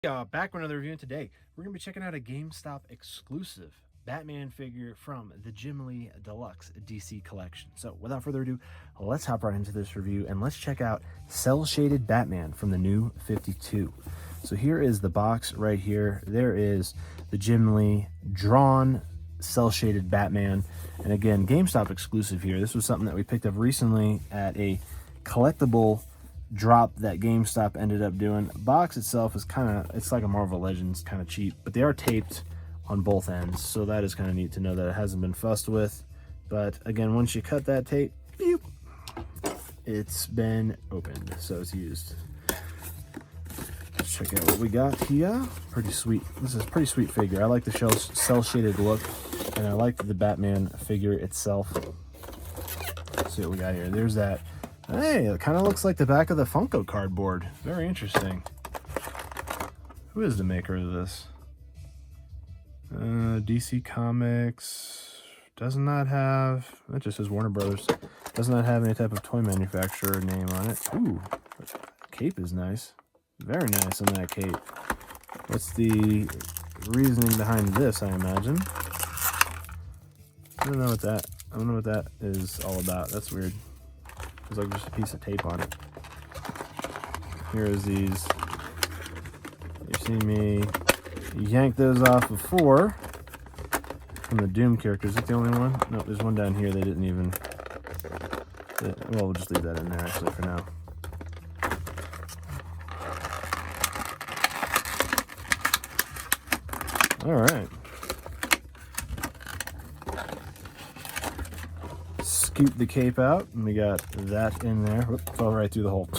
Back with another review, and today we're going to be checking out a GameStop exclusive Batman figure from the Jim Lee Deluxe DC collection. So without further ado, let's hop right into this review and let's check out Cell Shaded Batman from the new 52. So here is the box right here. There is the Jim Lee drawn cell shaded Batman, and again, GameStop exclusive here. This was something that we picked up recently at a collectible drop that GameStop ended up doing. The box itself is it's like a Marvel Legends, kind of cheap, but they are taped on both ends, so that is kind of neat to know that it hasn't been fussed with. But again, once you cut that tape, beep, it's been opened, so it's used. Let's check out what we got here. Pretty sweet. This is a pretty sweet figure. I like the cell shaded look, and I like the Batman figure itself. Let's see what we got here. There's that. Hey, it kind of looks like the back of the Funko cardboard. Very interesting. Who is the maker of this? DC Comics. Does not have... That just says Warner Brothers. Does not have any type of toy manufacturer name on it. Ooh, cape is nice. Very nice on that cape. What's the reasoning behind this, I imagine? I don't know what that is all about. That's weird. There's like just a piece of tape on it. Here is these. You've seen me yank those off before from the Doom characters. Is it the only one? No, there's one down here they didn't even... Well, we'll just leave that in there actually for now. All right. Scoop the cape out, and we got that in there. Whoop, fell right through the hole.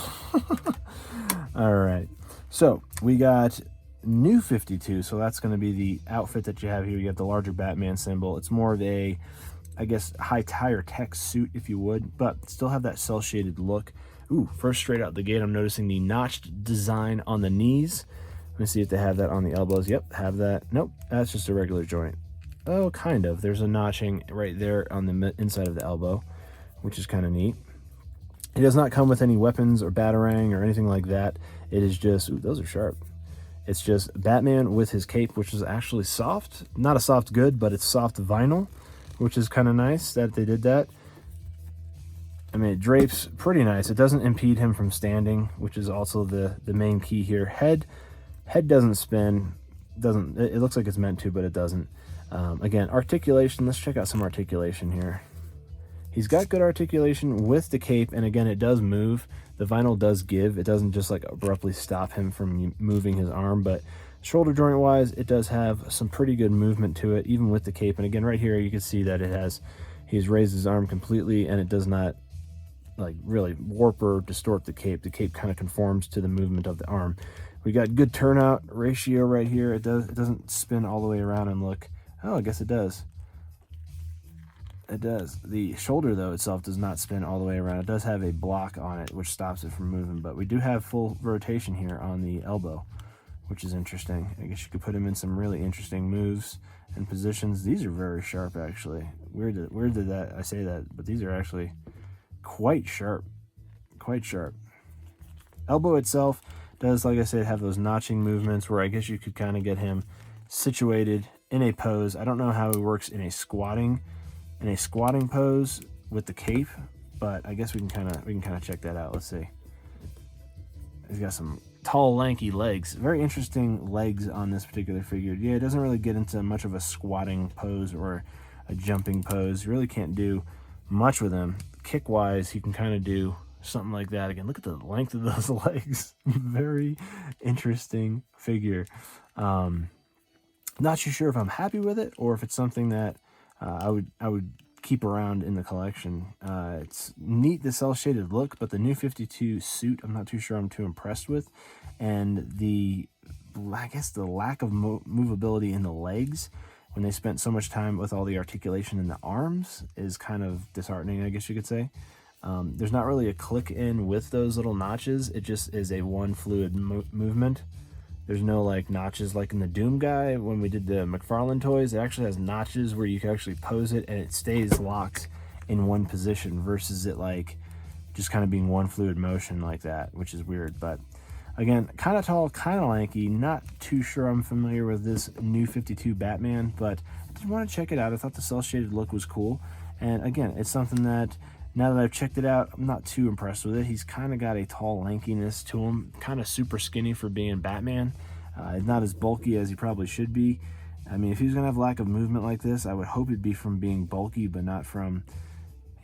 All right, so we got new 52, so that's going to be the outfit that you have here. You have the larger Batman symbol. It's more of a, I guess, high tire tech suit, if you would, but still have that cell shaded look. Ooh, first straight out the gate, I'm noticing the notched design on the knees. Let me see if they have that on the elbows. Yep, have that. Nope, that's just a regular joint. Oh, kind of. There's a notching right there on the inside of the elbow, which is kind of neat. It does not come with any weapons or batarang or anything like that. It is just, ooh, those are sharp. It's just Batman with his cape, which is actually soft. Not a soft good, but it's soft vinyl, which is kind of nice that they did that. I mean, it drapes pretty nice. It doesn't impede him from standing, which is also the main key here. Head doesn't spin. It looks like it's meant to, but it doesn't. Again, articulation. Let's check out some articulation here. He's got good articulation with the cape, and again, it does move. The vinyl does give. It doesn't just like abruptly stop him from moving his arm, but shoulder joint wise, it does have some pretty good movement to it, even with the cape. And again, right here, you can see that he's raised his arm completely, and it does not like really warp or distort the cape. The cape kind of conforms to the movement of the arm. We got good turnout ratio right here. It doesn't spin all the way around and look. Oh, I guess it does. It does. The shoulder, though, itself does not spin all the way around. It does have a block on it, which stops it from moving, but we do have full rotation here on the elbow, which is interesting. I guess you could put him in some really interesting moves and positions. These are very sharp, actually. Weird that I say that, but these are actually quite sharp. Quite sharp. Elbow itself does, like I said, have those notching movements where I guess you could kind of get him situated in a pose. I don't know how he works in a squatting pose with the cape, but I guess we can kind of check that out. Let's see. He's got some tall, lanky legs. Very interesting legs on this particular figure. Yeah, it doesn't really get into much of a squatting pose or a jumping pose. You really can't do much with him. Kick wise, you can kind of do something like that. Again, look at the length of those legs. Very interesting figure. Not too sure if I'm happy with it or if it's something that I would keep around in the collection. It's neat, the cell shaded look, but the new 52 suit, I'm not too sure I'm too impressed with, and I guess the lack of movability in the legs when they spent so much time with all the articulation in the arms is kind of disheartening, I guess you could say. There's not really a click in with those little notches. It just is a one fluid movement. There's no like notches like in the Doom guy when we did the McFarlane toys. It actually has notches where you can actually pose it and it stays locked in one position versus it like just kind of being one fluid motion like that, which is weird. But Again, kind of tall, kind of lanky. Not too sure I'm familiar with this new 52 Batman, but I did want to check it out. I thought the cell shaded look was cool. And again, it's something that now that I've checked it out, I'm not too impressed with it. He's kind of got a tall lankiness to him, kind of super skinny for being Batman. Not as bulky as he probably should be. I mean, if he was going to have lack of movement like this, I would hope it'd be from being bulky, but not from,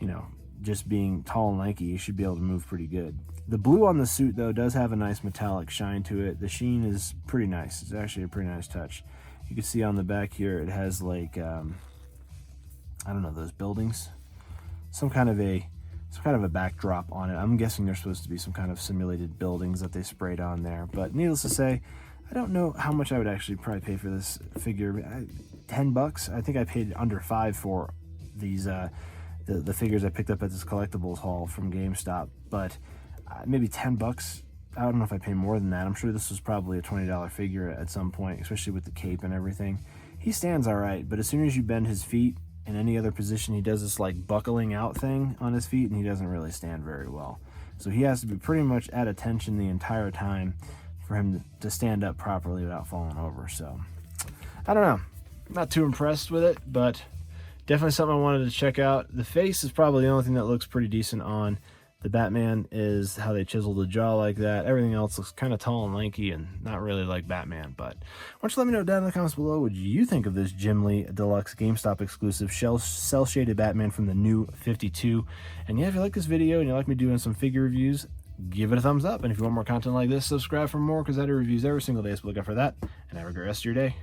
you know, just being tall and lanky. He should be able to move pretty good. The blue on the suit, though, does have a nice metallic shine to it. The sheen is pretty nice. It's actually a pretty nice touch. You can see on the back here, it has like, I don't know, those buildings. Some kind of a backdrop on it. I'm guessing they're supposed to be some kind of simulated buildings that they sprayed on there. But needless to say, I don't know how much I would actually probably pay for this figure. $10. I think I paid under $5 for these the figures I picked up at this collectibles haul from GameStop. But maybe $10. I don't know if I pay more than that. I'm sure this was probably a $20 figure at some point, especially with the cape and everything. He stands all right, but as soon as you bend his feet in any other position, he does this like buckling out thing on his feet, and he doesn't really stand very well. So he has to be pretty much at attention the entire time for him to stand up properly without falling over. So I don't know, not too impressed with it, but definitely something I wanted to check out. The face is probably the only thing that looks pretty decent on the Batman, is how they chiseled the jaw like that. Everything else looks kind of tall and lanky and not really like Batman. But why don't you let me know down in the comments below what you think of this Jim Lee Deluxe GameStop exclusive cell shaded Batman from the new 52. And yeah, if you like this video and you like me doing some figure reviews, give it a thumbs up. And if you want more content like this, subscribe for more, because I do reviews every single day, so look out for that. And have a great rest of your day.